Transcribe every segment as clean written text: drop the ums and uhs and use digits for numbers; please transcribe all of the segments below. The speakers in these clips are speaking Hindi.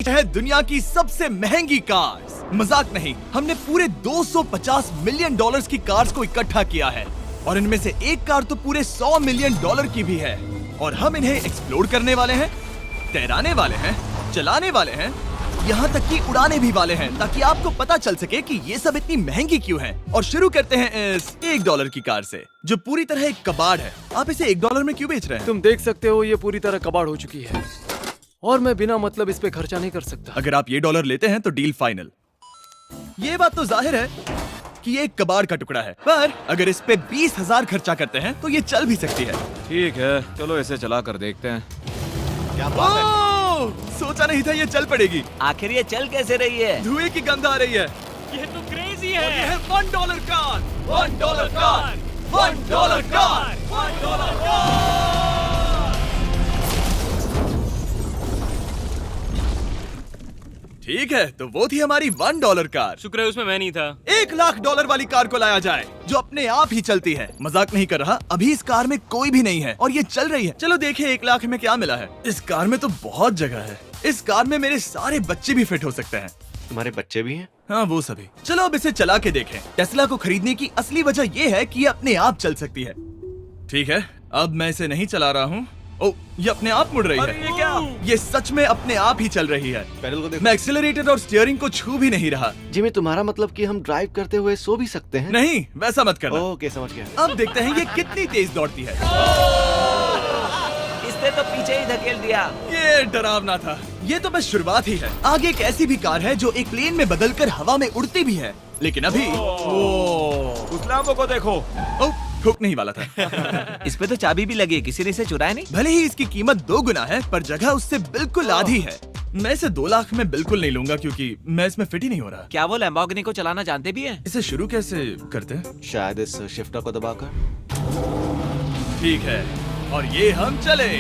है दुनिया की सबसे महंगी कार्स। मजाक नहीं, हमने पूरे 250 मिलियन डॉलर्स की कार्स को इकट्ठा किया है और इनमें से एक कार तो पूरे 100 मिलियन डॉलर की भी है। और हम इन्हें एक्सप्लोर करने वाले हैं, तैराने वाले हैं, चलाने वाले हैं, यहाँ तक कि उड़ाने भी वाले हैं, ताकि आपको पता चल सके कि ये सब इतनी महंगी क्यों है। और शुरू करते हैं इस $1 की कार से, जो पूरी तरह एक कबाड़ है। आप इसे $1 में क्यों बेच रहे हैं? तुम देख सकते हो ये पूरी तरह कबाड़ हो चुकी है और मैं बिना मतलब इस पे खर्चा नहीं कर सकता। अगर आप ये $1 लेते हैं तो डील फाइनल। ये बात तो जाहिर है कि ये एक कबाड़ का टुकड़ा है, पर अगर इस पे 20,000 खर्चा करते हैं तो ये चल भी सकती है। ठीक है, चलो इसे चला कर देखते हैं। क्या बात है? सोचा नहीं था ये चल पड़ेगी। आखिर ये चल कैसे रही है? धुएं की गंध आ रही है। ये तो क्रेजी है। और ये है $1 कार, $1 कार, $1 कार, $1 कार। ठीक है, तो वो थी हमारी $1 कार। शुक्र है उसमें मैं नहीं था। $1,00,000 वाली कार को लाया जाए जो अपने आप ही चलती है। मजाक नहीं कर रहा, अभी इस कार में कोई भी नहीं है और ये चल रही है। चलो देखें 1 लाख में क्या मिला है। इस कार में तो बहुत जगह है। इस कार में मेरे सारे बच्चे भी फिट हो सकते हैं। तुम्हारे बच्चे भी हैं? हाँ, वो सभी। चलो अब इसे चला के देखें। टेस्ला को खरीदने की असली वजह ये है कि ये अपने आप चल सकती है। ठीक है, अब मैं इसे नहीं चला रहा हूँ। ओ, ये अपने आप मुड़ रही है। ये क्या? ये सच में अपने आप ही चल रही है। पैडल को देखो। मैं एक्सीलरेटर और स्टीयरिंग को छू भी नहीं रहा। जिमी, तुम्हारा मतलब कि हम ड्राइव करते हुए सो भी सकते हैं? नहीं, वैसा मत करना। ओके, समझ गया। अब देखते हैं ये कितनी तेज दौड़ती है। इसने तो पीछे ही धकेल दिया। ये डरावना था। ये तो बस शुरुआत ही है। आगे एक ऐसी भी कार है जो एक प्लेन में बदलकर हवा में उड़ती भी है, लेकिन अभी उस लैम्बो को देखो। ओ, ठोक नहीं वाला था। इस पे तो चाबी भी लगी है, किसी ने इसे चुराया नहीं? भले ही इसकी कीमत 2 गुना है, पर जगह उससे बिल्कुल आधी है। मैं इसे 2 लाख में बिल्कुल नहीं लूंगा क्योंकि मैं इसमें फिट ही नहीं हो रहा। क्या वो लैम्बोर्गिनी को चलाना जानते भी हैं? इसे शुरू कैसे करते हैं? शायद इस शिफ्टर को दबाकर। ठीक है, और ये हम चले।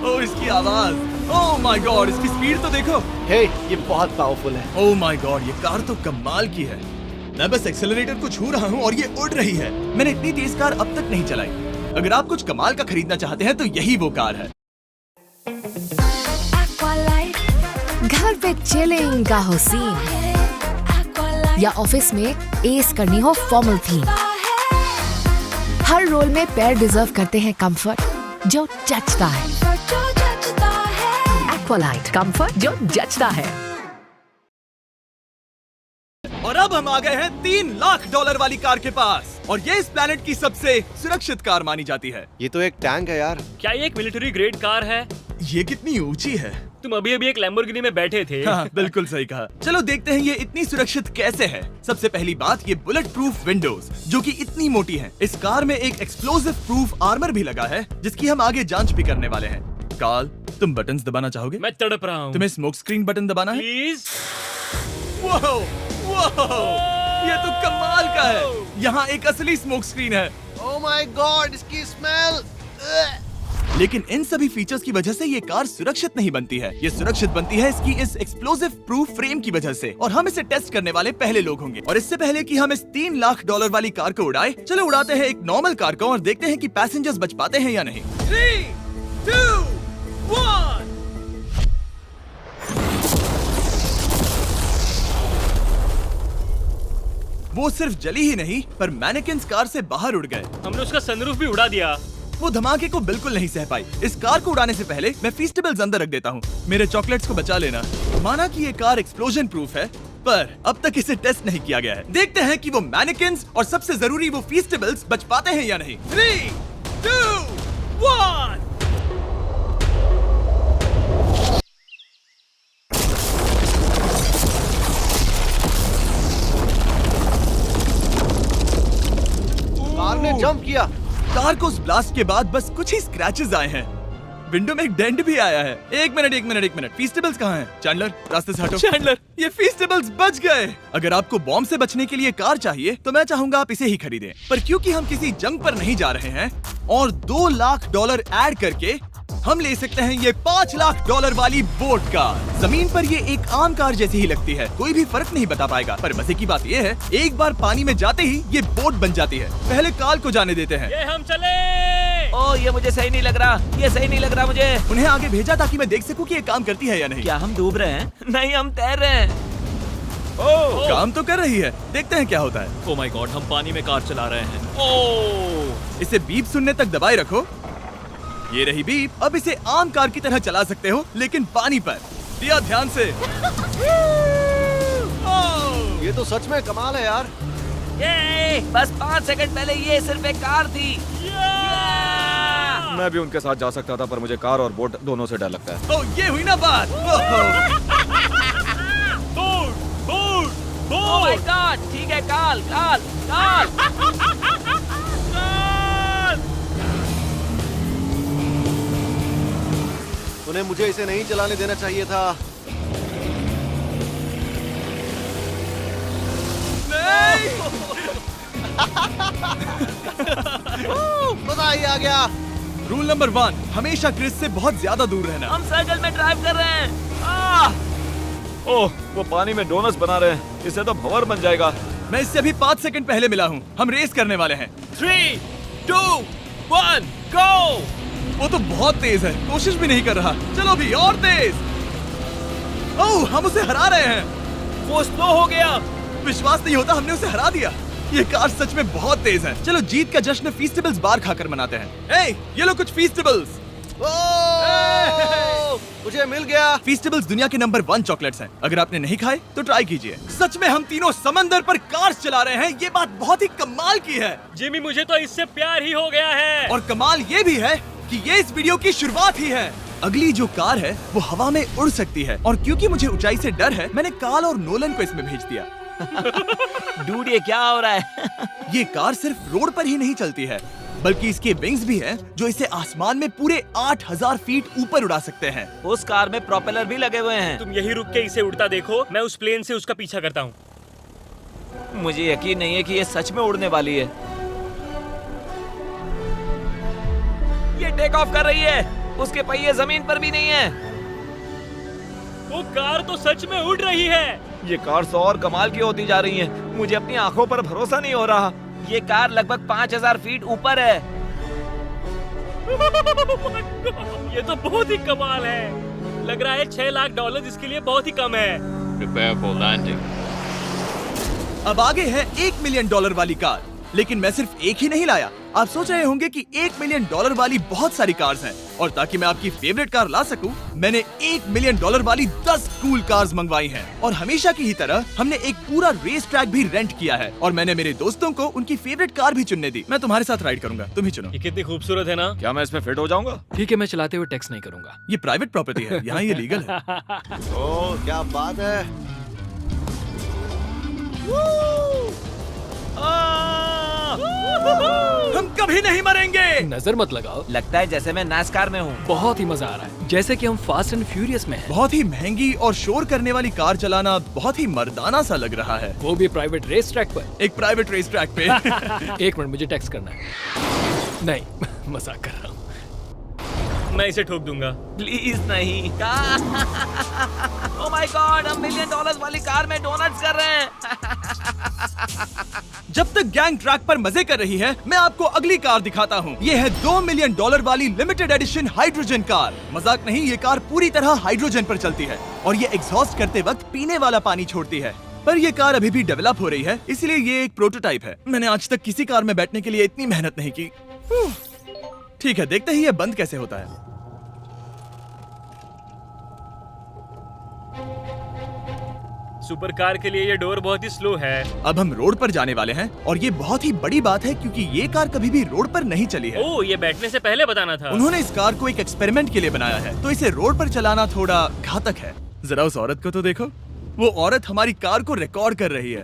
ओ, इसकी आवाज, ओह माय गॉड, इसकी स्पीड तो देखो। हे, ये बहुत पावरफुल है। ओह माय गॉड, ये कार तो कमाल की है। मैं बस एक्सेलरेटर को छू रहा हूँ और ये उड़ रही है। मैंने इतनी तेज कार अब तक नहीं चलाई। अगर आप कुछ कमाल का खरीदना चाहते हैं तो यही वो कार है। घर पे चिलिंग का हो सीन या ऑफिस में एस करनी हो फॉर्मल थीम, हर रोल में पैर डिजर्व करते हैं कंफर्ट जो जचता है। एक्वालाइट, कंफर्ट जो जचता है। और अब हम आ गए हैं $3 लाख वाली कार के पास, और ये इस प्लेनेट की सबसे सुरक्षित कार मानी जाती है। ये तो एक टैंक है यार। क्या ये एक मिलिट्री ग्रेड कार है? ये कितनी ऊंची है। तुम अभी अभी एक लैम्बोर्गिनी में बैठे थे। हाँ, बिल्कुल सही कहा। चलो देखते हैं ये इतनी सुरक्षित कैसे है। सबसे पहली बात, ये बुलेट प्रूफ विंडोज जो कि इतनी मोटी हैं। इस कार में एक एक्सप्लोसिव प्रूफ आर्मर भी लगा है, जिसकी हम आगे जांच भी करने वाले हैं। कार्ल, तुम बटन्स दबाना चाहोगे? मैं तड़प रहा हूँ। तुम्हें स्मोक स्क्रीन बटन दबाना है? प्लीज। वाओ, वाओ, ये तो कमाल का है। यहाँ एक असली स्मोक स्क्रीन है। ओह माय गॉड, इसकी स्मेल। लेकिन इन सभी फीचर्स की वजह से ये कार सुरक्षित नहीं बनती है। ये सुरक्षित बनती है इसकी इस एक्सप्लोसिव प्रूफ फ्रेम की वजह से, और हम इसे टेस्ट करने वाले पहले लोग होंगे। और इससे पहले कि हम इस $3 लाख वाली कार को उड़ाए, चलो उड़ाते हैं एक नॉर्मल कार को और देखते हैं कि पैसेंजर्स बच पाते हैं या नहीं। 3, 2, 1। वो सिर्फ जली ही नहीं, पर मैनेकिन्स कार से बाहर उड़ गए। हमने उसका सनरूफ भी उड़ा दिया। वो धमाके को बिल्कुल नहीं सह पाई। इस कार को उड़ाने से पहले मैं फीस्टेबल्स अंदर रख देता हूँ। मेरे चॉकलेट्स को बचा लेना। माना कि ये कार एक्सप्लोजन प्रूफ है, पर अब तक इसे टेस्ट नहीं किया गया है। देखते हैं कि वो मैनेकिन्स और सबसे जरूरी वो फीस्टेबल्स बच पाते हैं या नहीं। 3, 2, 1। कार ने जंप किया। कार को उस ब्लास्ट के बाद बस कुछ ही स्क्रैचेस आए हैं। विंडो में एक डेंट भी आया है। एक मिनट, फीस्टेबल्स कहाँ हैं? चैंडलर, रास्ते से हटो। चैंडलर, ये फीस्टेबल्स बच गए। अगर आपको बॉम्ब से बचने के लिए कार चाहिए तो मैं चाहूंगा आप इसे ही खरीदें। पर क्योंकि हम किसी जंग पर नहीं जा रहे हैं और $2 लाख ऐड करके हम ले सकते हैं ये $5 लाख वाली बोट कार। जमीन पर ये एक आम कार जैसी ही लगती है, कोई भी फर्क नहीं बता पाएगा। पर मजे की बात ये है, एक बार पानी में जाते ही ये बोट बन जाती है। पहले काल को जाने देते हैं। ये हम चले। ओ ये मुझे सही नहीं लग रहा, ये सही नहीं लग रहा मुझे। उन्हें आगे भेजा ताकि मैं देख सकूं कि ये काम करती है या नहीं। क्या हम डूब रहे हैं? नहीं, हम तैर रहे हैं। काम तो कर रही है, देखते हैं क्या होता है। ओ माय गॉड, हम पानी में कार चला रहे हैं। ओह, इसे बीप सुनने तक दबाए रखो। ये रही बीप। अब इसे आम कार की तरह चला सकते हो, लेकिन पानी पर। दिया ध्यान से। ये तो सच में कमाल है यार। ये बस 5 सेकंड पहले ये सिर्फ एक कार थी। मैं भी उनके साथ जा सकता था, पर मुझे कार और बोट दोनों से डर लगता है। ओ ये हुई ना बात। ओह माय गॉड, ठीक है काल काल काल। उन्हें मुझे इसे नहीं चलाने देना चाहिए था। मजा ही आ गया। रूल नंबर 1, हमेशा क्रिस से बहुत ज्यादा दूर रहना। हम सर्कल में ड्राइव कर रहे हैं। ओह, वो पानी में डोनट्स बना रहे हैं। इससे तो भंवर बन जाएगा। मैं इससे अभी 5 सेकंड पहले मिला हूँ। हम रेस करने वाले हैं। 3, 2, 1, गो। वो तो बहुत तेज है, कोशिश भी नहीं कर रहा। चलो भी और तेज। ओह, हम उसे हरा रहे हैं। वो स्लो हो गया। विश्वास नहीं होता, हमने उसे हरा दिया। ये कार सच में बहुत तेज है। चलो जीत का जश्न फीस्टेबल्स बार खाकर मनाते हैं। ये लो कुछ फीस्टेबल्स। मुझे मिल गया। फीस्टेबल्स दुनिया के नंबर 1 चॉकलेट्स हैं। अगर आपने नहीं खाए तो ट्राई कीजिए। सच में हम तीनों समंदर पर कार्स चला रहे हैं। ये बात बहुत ही कमाल की है। जिमी, मुझे तो इससे प्यार ही हो गया है। और कमाल ये भी है कि ये इस वीडियो की शुरुआत ही है। अगली जो कार है वो हवा में उड़ सकती है, और क्योंकि मुझे ऊंचाई से डर है, मैंने काल और नोलन को इसमें भेज दिया। डूड, ये क्या हो रहा है? ये कार सिर्फ रोड पर ही नहीं चलती है, बल्कि इसके विंग्स भी हैं, जो इसे आसमान में पूरे 8000 फीट ऊपर उड़ा सकते हैं। उस कार में प्रोपेलर भी लगे हुए हैं। तुम यही रुक के इसे उड़ता देखो, मैं उस प्लेन से उसका पीछा करता हूँ। मुझे यकीन नहीं है कि ये सच में उड़ने वाली है। ये टेक ऑफ कर रही है। उसके पहिए जमीन पर भी नहीं है। वो कार तो सच में उड़ रही है। ये कार तो और कमाल की होती जा रही है। मुझे अपनी आंखों पर भरोसा नहीं हो रहा। ये कार लगभग 5000 फीट ऊपर है। ये तो बहुत ही कमाल है। लग रहा है $6 लाख इसके लिए बहुत ही कम है। Prepare for landing. अब आगे है $1 मिलियन वाली कार, लेकिन मैं सिर्फ एक ही नहीं लाया। आप सोच रहे होंगे कि $1 मिलियन वाली बहुत सारी कार्स हैं, और ताकि मैं आपकी फेवरेट कार ला सकूं, मैंने $1 मिलियन वाली 10 कूल कार्स मंगवाई हैं। और हमेशा की ही तरह हमने एक पूरा रेस ट्रैक भी रेंट किया है, और मैंने मेरे दोस्तों को उनकी फेवरेट कार भी चुनने दी। मैं तुम्हारे साथ राइड करूंगा, तुम ही चुनो। ये कितनी खूबसूरत है ना। क्या मैं इसमें फिट हो जाऊंगा? ठीक है, मैं चलाते हुए टेक्स्ट नहीं करूंगा। ये प्राइवेट प्रॉपर्टी है, यहाँ ये लीगल है। ओह क्या बात है। हम कभी नहीं मरेंगे। नजर मत लगाओ। लगता है जैसे मैं नास्कार में हूँ। बहुत ही मजा आ रहा है, जैसे कि हम फास्ट एंड फ्यूरियस में हैं। बहुत ही महंगी और शोर करने वाली कार चलाना बहुत ही मर्दाना सा लग रहा है। वो भी प्राइवेट रेस ट्रैक पर। एक प्राइवेट रेस ट्रैक पे। 1 मिनट, मुझे टेक्स्ट करना है। नहीं, मजाक कर रहा हूँ। मैं इसे ठोक दूंगा। प्लीज नहीं। ओह माय गॉड, हम $1 मिलियन वाली कार में डोनट्स कर रहे हैं। जब तक गैंग ट्रैक पर मजे कर रही है, मैं आपको अगली कार दिखाता हूँ। ये है $2 मिलियन वाली लिमिटेड एडिशन हाइड्रोजन कार। मजाक नहीं, ये कार पूरी तरह हाइड्रोजन पर चलती है, और ये एग्जॉस्ट करते वक्त पीने वाला पानी छोड़ती है। पर ये कार अभी भी डेवलप हो रही है, इसलिए ये एक प्रोटोटाइप है। मैंने आज तक किसी कार में बैठने के लिए इतनी मेहनत नहीं की। ठीक है, देखते ही ये बंद कैसे होता है। सुपर कार के लिए ये डोर बहुत ही स्लो है। अब हम रोड पर जाने वाले हैं, और ये बहुत ही बड़ी बात है क्योंकि ये कार कभी भी रोड पर नहीं चली है। ओह, ये बैठने से पहले बताना था। उन्होंने इस कार को एक एक्सपेरिमेंट के लिए बनाया है, तो इसे रोड पर चलाना थोड़ा घातक है। जरा उस औरत को तो देखो, वो औरत हमारी कार को रिकॉर्ड कर रही है।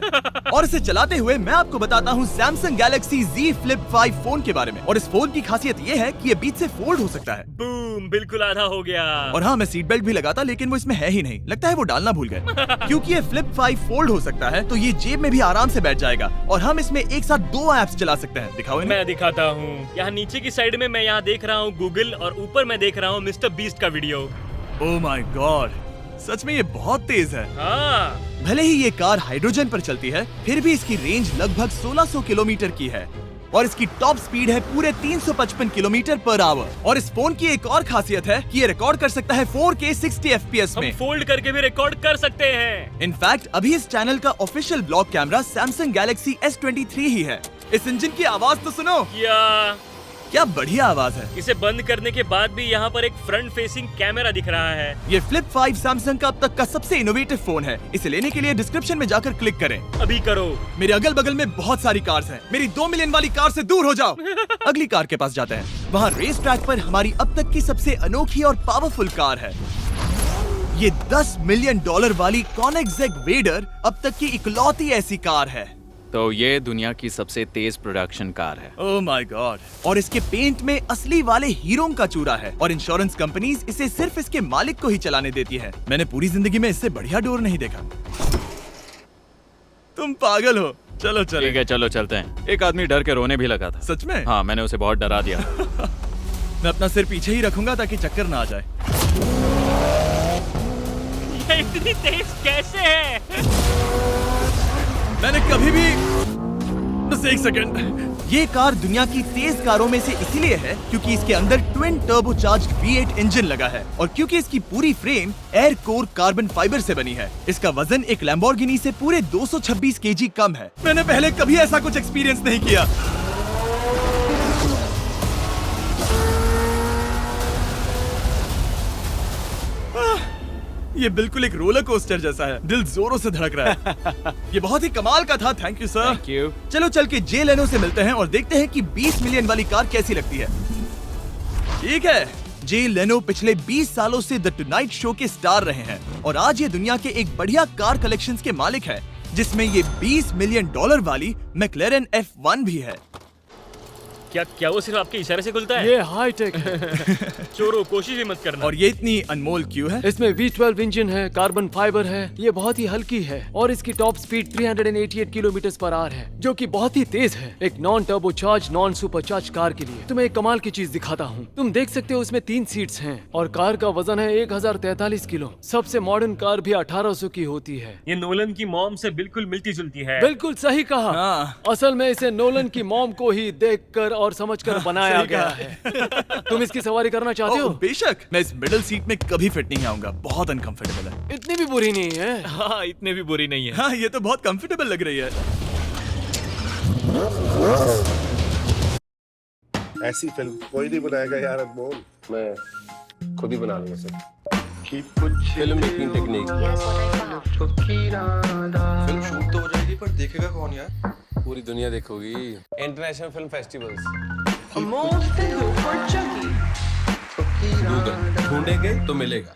और इसे चलाते हुए मैं आपको बताता हूँ Samsung Galaxy Z Flip 5 phone के बारे में। और इस फोन की खासियत ये है कि ये बीच से फोल्ड हो सकता है। बूम, बिल्कुल आधा हो गया। और हाँ, मैं सीट बेल्ट भी लगाता, लेकिन वो इसमें है ही नहीं। लगता है वो डालना भूल गए। क्योंकि ये Flip 5 फोल्ड हो सकता है तो ये जेब में भी आराम से बैठ जाएगा और हम इसमें एक साथ 2 ऐप्स चला सकते हैं। दिखाओ इन्हें। मैं दिखाता हूँ। यहाँ नीचे की साइड में मैं यहाँ देख रहा हूँ गूगल और ऊपर मैं देख रहा हूँ मिस्टर बीस्ट का वीडियो। ओह माय गॉड, सच में ये बहुत तेज है। हाँ, भले ही ये कार हाइड्रोजन पर चलती है, फिर भी इसकी रेंज लगभग 1600 किलोमीटर की है और इसकी टॉप स्पीड है पूरे 355 किलोमीटर पर आवर। और इस फोन की एक और खासियत है कि ये रिकॉर्ड कर सकता है 4K 60 FPS हम में। फोल्ड करके भी रिकॉर्ड कर सकते हैं। इनफैक्ट अभी इस चैनल का official blog camera Samsung Galaxy S23 ही है। इस इंजन की आवाज तो सुनो, क्या बढ़िया आवाज है। इसे बंद करने के बाद भी यहाँ पर एक फ्रंट फेसिंग कैमरा दिख रहा है। ये Flip 5 Samsung का अब तक का सबसे इनोवेटिव फोन है। इसे लेने के लिए डिस्क्रिप्शन में जाकर क्लिक करें। अभी करो। मेरे अगल बगल में बहुत सारी कार्स हैं। मेरी 2 मिलियन वाली कार से दूर हो जाओ। अगली कार के पास जाते हैं। वहाँ रेस ट्रैक पर हमारी अब तक की सबसे अनोखी और पावरफुल कार है। ये $10 मिलियन वाली Koenigsegg Vader अब तक की इकलौती ऐसी कार है। तो ये दुनिया की सबसे तेज प्रोडक्शन कार है। Oh my God. और इसके पेंट में असली वाले हीरो का चूरा है और इंश्योरेंस कंपनीज इसे सिर्फ इसके मालिक को ही चलाने देती है। मैंने पूरी जिंदगी में इससे बढ़िया डोर नहीं देखा। तुम पागल हो। चलो चलो। ठीक है, चलो चलते हैं। एक आदमी डर के रोने भी लगा था। सच में? हाँ, मैंने उसे बहुत डरा दिया। मैं अपना सिर पीछे ही रखूंगा ताकि चक्कर ना आ जाए। ये इतनी तेज कैसे है? मैंने कभी भी बस एक सेकंड। ये कार दुनिया की तेज कारों में से इसीलिए है क्योंकि इसके अंदर ट्विन टर्बोचार्ज्ड V8 इंजन लगा है और क्योंकि इसकी पूरी frame air core carbon fibre से बनी है। इसका वजन एक लैम्बोर्गिनी से पूरे 226 kg कम है। मैंने पहले कभी ऐसा कुछ एक्सपीरियंस नहीं किया। ये बिल्कुल एक रोलर कोस्टर जैसा है। दिल जोरों से धड़क रहा है। ये बहुत ही कमाल का था। Thank you sir. Thank you. चलो चल के जे लेनो से मिलते हैं और देखते हैं कि 20 मिलियन वाली कार कैसी लगती है। ठीक है, जे लेनो पिछले 20 सालों से द टुनाइट शो के स्टार रहे हैं और आज ये दुनिया के एक बढ़िया कार कलेक्शंस के मालिक है, जिसमें ये $20 मिलियन वाली मैक्लेरन F1 भी है। क्या वो सिर्फ आपके इशारे से खुलता है? ये हाई टेक है। चोरों, कोशिश भी मत करना। और ये इतनी अनमोल क्यों है? इसमें V12 इंजन है, कार्बन फाइबर है, ये बहुत ही हल्की है और इसकी top speed 388 kilometre per hour है, जो कि बहुत ही तेज है एक non turbocharge non supercharge car के लिए। तुम्हें एक कमाल की चीज दिखाता हूँ। तुम देख सकते हो उसमें 3 सीट्स हैं और कार का वजन है 1043 किलो। सबसे मॉडर्न कार भी 1800 की होती है। ये नोलन की मॉम से बिल्कुल मिलती जुलती है। बिल्कुल सही कहा। हाँ। असल में इसे नोलन की मॉम को ही देखकर और समझकर बनाया सही गया कहा। है। तुम इसकी सवारी करना चाहते हो? बेशक। मैं इस मिडिल सीट में कभी फिट नहीं आऊंगा। बहुत अनकंफर्टेबल है। इतनी भी बुरी नहीं है। हाँ, इतने भी बुरी नहीं है। हाँ, ये तो बहुत कंफर्टेबल लग रही है। ऐसी फिल्म कोई नहीं बनाएगा यार अनमोल। मैं खुद ही बना लूंगा सर। कुछ film making technique. Film shoot तो हो जाएगी पर देखेगा कौन यार? पूरी दुनिया देखोगी। International film festivals. गूगल ढूंढेंगे तो मिलेगा।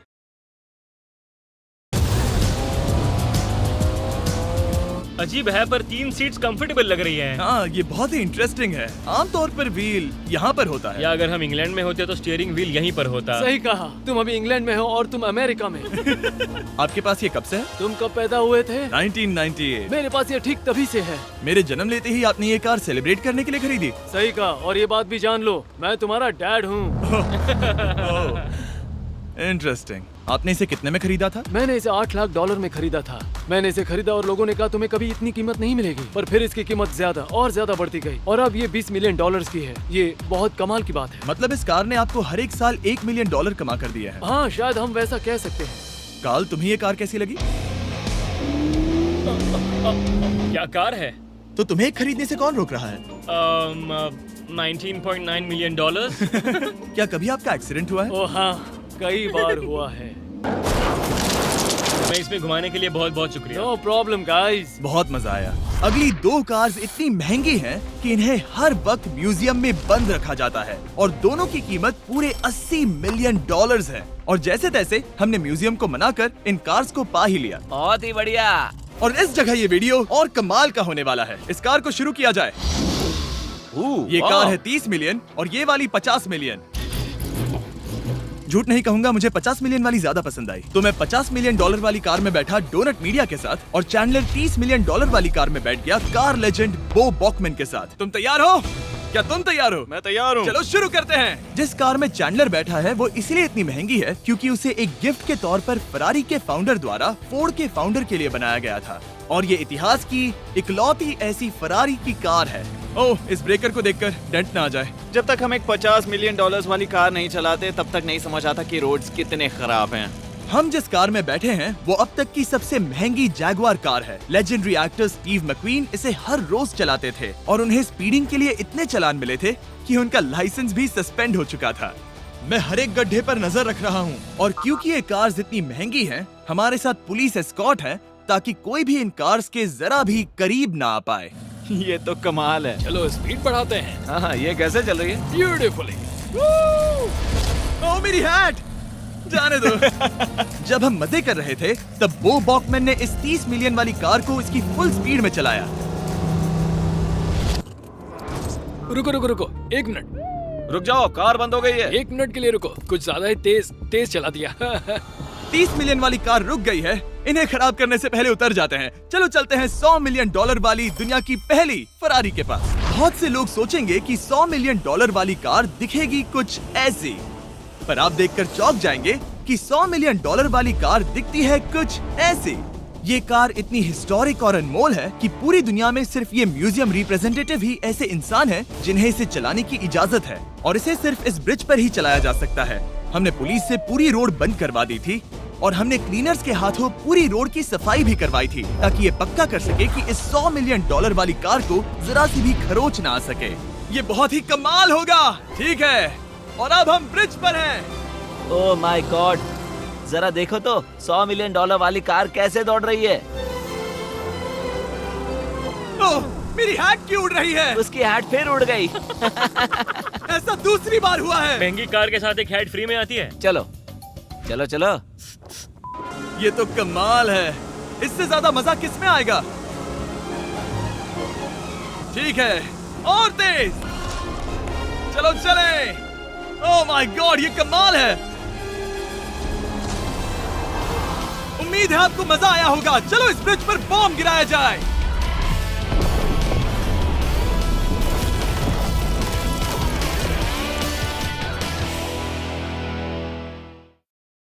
अजीब है पर 3 सीट्स कंफर्टेबल लग रही हैं। हाँ, ये बहुत ही इंटरेस्टिंग है। आमतौर पर व्हील यहाँ पर होता है। या अगर हम इंग्लैंड में होते तो स्टीयरिंग व्हील यहीं पर होता। सही कहा। तुम अभी इंग्लैंड में हो और तुम अमेरिका में। आपके पास ये कब से है? तुम कब पैदा हुए थे? 1998। मेरे पास ये ठीक तभी से है। मेरे जन्म लेते ही आपने ये कार सेलिब्रेट करने के लिए खरीदी। सही कहा। और ये बात भी जान लो, मैं तुम्हारा डैड हूँ। इंटरेस्टिंग। आपने इसे कितने में खरीदा था? मैंने इसे $8 लाख में खरीदा था। मैंने इसे खरीदा और लोगों ने कहा तुम्हें कभी इतनी कीमत नहीं मिलेगी, पर फिर इसकी कीमत ज्यादा और ज्यादा बढ़ती गई और अब ये $20 मिलियन की है। ये बहुत कमाल की बात है। मतलब इस कार ने आपको हर एक साल $1 मिलियन कमा कर दिया है। हाँ, शायद हम वैसा कह सकते हैं। काल, तुम्हें ये कार कैसी लगी? क्या कार है? तो तुम्हें खरीदने से कौन रोक रहा है? 19.9 मिलियन डॉलर्स। क्या कभी आपका एक्सीडेंट हुआ है? ओ हाँ, कई बार हुआ है। हमें इसमें घुमाने के लिए बहुत बहुत शुक्रिया। No problem guys. बहुत मजा आया। अगली 2 कार्स इतनी महंगी हैं कि इन्हें हर वक्त म्यूजियम में बंद रखा जाता है और दोनों की कीमत पूरे 80 मिलियन डॉलर्स है। और जैसे तैसे हमने म्यूजियम को मनाकर इन कार्स को पा ही लिया। बहुत ही बढ़िया। और इस जगह ये वीडियो और कमाल का होने वाला है। इस कार को शुरू किया जाए। ये कार है 30 मिलियन और ये वाली 50 मिलियन। झूठ नहीं कहूंगा, मुझे 50 मिलियन वाली ज्यादा पसंद आई। तो मैं 50 मिलियन डॉलर वाली कार में बैठा डोनट मीडिया के साथ और चैंडलर 30 मिलियन डॉलर वाली कार में बैठ गया कार लेजेंड बो बॉकमैन के साथ। तुम तैयार हो? क्या तुम तैयार हो? मैं तैयार हूँ। चलो शुरू करते हैं। जिस कार में चैंडलर बैठा है वो इसलिए इतनी महंगी है क्योंकि उसे एक गिफ्ट के तौर पर फरारी के फाउंडर द्वारा फोर्ड के फाउंडर के लिए बनाया गया था और ये इतिहास की इकलौती ऐसी फरारी की कार है। ओह, इस ब्रेकर को देखकर डेंट ना आ जाए। जब तक हम एक 50 मिलियन डॉलर्स वाली कार नहीं चलाते तब तक नहीं समझ आता कि रोड्स कितने खराब हैं। हम जिस कार में बैठे हैं वो अब तक की सबसे महंगी जैगवार कार है। लेजेंडरी एक्टर स्टीव मैक्वीन इसे हर रोज चलाते थे और उन्हें स्पीडिंग के लिए इतने चालान मिले थे कि उनका लाइसेंस भी सस्पेंड हो चुका था। मैं हर एक गड्ढे पर नजर रख रहा हूँ और क्योंकि ये कार्स इतनी महंगी हैं, हमारे साथ पुलिस एस्कॉर्ट है ताकि कोई भी इन कार्स के जरा भी करीब ना आ पाए। ये तो कमाल है। चलो स्पीड बढ़ाते हैं। हाँ, ये कैसे चल रही है? ब्यूटीफुली। ओह, मेरी हैट! जाने दो। जब हम मजे कर रहे थे तब बो बॉकमैन ने इस 30 मिलियन वाली कार को इसकी फुल स्पीड में चलाया। रुको रुको रुको, 1 मिनट। रुक जाओ, कार बंद हो गई है। 1 मिनट के लिए रुको, कुछ ज्यादा ही तेज चला दिया। 30 मिलियन वाली कार रुक गई है। इन्हें खराब करने से पहले उतर जाते हैं। चलो चलते हैं 100 मिलियन डॉलर वाली दुनिया की पहली फरारी के पास। बहुत से लोग सोचेंगे कि 100 मिलियन डॉलर वाली कार दिखेगी कुछ ऐसी, पर आप देखकर चौंक जाएंगे कि 100 मिलियन डॉलर वाली कार दिखती है कुछ ऐसी। ये कार इतनी हिस्टोरिक और अनमोल है कि पूरी दुनिया में सिर्फ ये म्यूजियम रिप्रेजेंटेटिव ही ऐसे इंसान हैं जिन्हें इसे चलाने की इजाजत है और इसे सिर्फ इस ब्रिज पर ही चलाया जा सकता है। हमने पुलिस से पूरी रोड बंद करवा दी थी और हमने क्लीनर्स के हाथों पूरी रोड की सफाई भी करवाई थी ताकि ये पक्का कर सके कि इस 100 मिलियन डॉलर वाली कार को जरा सी भी खरोच ना आ सके। ये बहुत ही कमाल होगा। ठीक है, और अब हम ब्रिज पर हैं। ओह माय गॉड, जरा देखो तो 100 मिलियन डॉलर वाली कार कैसे दौड़ रही है। ओह, मेरी हैट क्यों उड़ रही है? उसकी हैट फिर उड़ गई। ऐसा दूसरी बार हुआ है। महंगी कार के साथ एक हैट फ्री में आती है। चलो चलो चलो। ये तो कमाल है। इससे ज्यादा मजा किसमें आएगा? ठीक है, और तेज। चलो चलें। ओह माय गॉड, ये कमाल है। उम्मीद है आपको मजा आया होगा। चलो इस ब्रिज पर बॉम्ब गिराया जाए।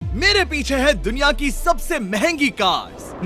मेरे पीछे है दुनिया की सबसे महंगी कार।